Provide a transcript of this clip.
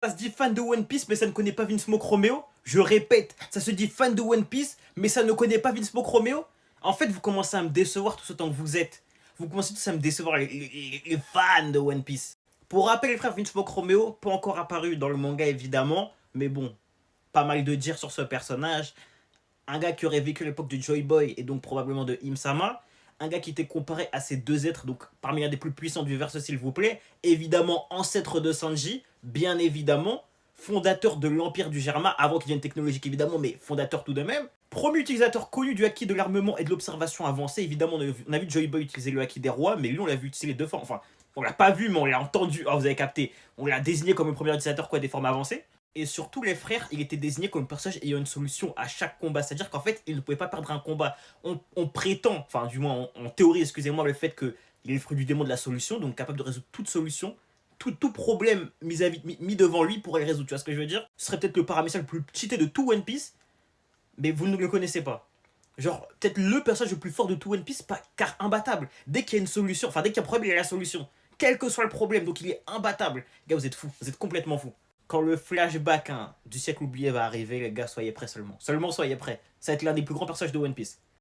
Ça se dit fan de One Piece, mais ça ne connaît pas Vince Romeo. Je répète, ça se dit fan de One Piece, mais ça ne connaît pas Vince Romeo. En fait, vous commencez à me décevoir tout autant que vous êtes. Vous commencez tous à me décevoir, les fans de One Piece. Pour rappel, les frères, Vince Romeo, pas encore apparu dans le manga évidemment, mais bon, pas mal de dire sur ce personnage. Un gars qui aurait vécu l'époque de Joy Boy et donc probablement de Im-sama. Un gars qui était comparé à ces deux êtres, donc parmi l'un des plus puissants du verse s'il vous plaît. Évidemment, ancêtre de Sanji, bien évidemment. Fondateur de l'Empire du Germa, avant qu'il vienne technologique évidemment, mais fondateur tout de même. Premier utilisateur connu du haki de l'armement et de l'observation avancée. Évidemment, on a vu Joy Boy utiliser le haki des rois, mais lui, on l'a vu utiliser les deux formes. Enfin, on l'a pas vu, mais on l'a entendu. Ah, vous avez capté. On l'a désigné comme le premier utilisateur quoi, des formes avancées. Et surtout, les frères, il était désigné comme un personnage ayant une solution à chaque combat. C'est-à-dire qu'en fait, il ne pouvait pas perdre un combat. On prétend, enfin, du moins, en théorie, excusez-moi, le fait qu'il est le fruit du démon de la solution, donc capable de résoudre toute solution, tout problème mis devant lui pourrait le résoudre. Tu vois ce que je veux dire? Ce serait peut-être le paramécial le plus cheaté de tout One Piece, mais vous ne le connaissez pas. Genre, peut-être le personnage le plus fort de tout One Piece, car imbattable. Dès qu'il y a une solution, enfin, dès qu'il y a un problème, il y a la solution. Quel que soit le problème, donc il est imbattable. Les gars, vous êtes fous, vous êtes complètement fous. Quand le flashback du siècle oublié va arriver, les gars, soyez prêts seulement. Seulement soyez prêts. Ça va être l'un des plus grands personnages de One Piece.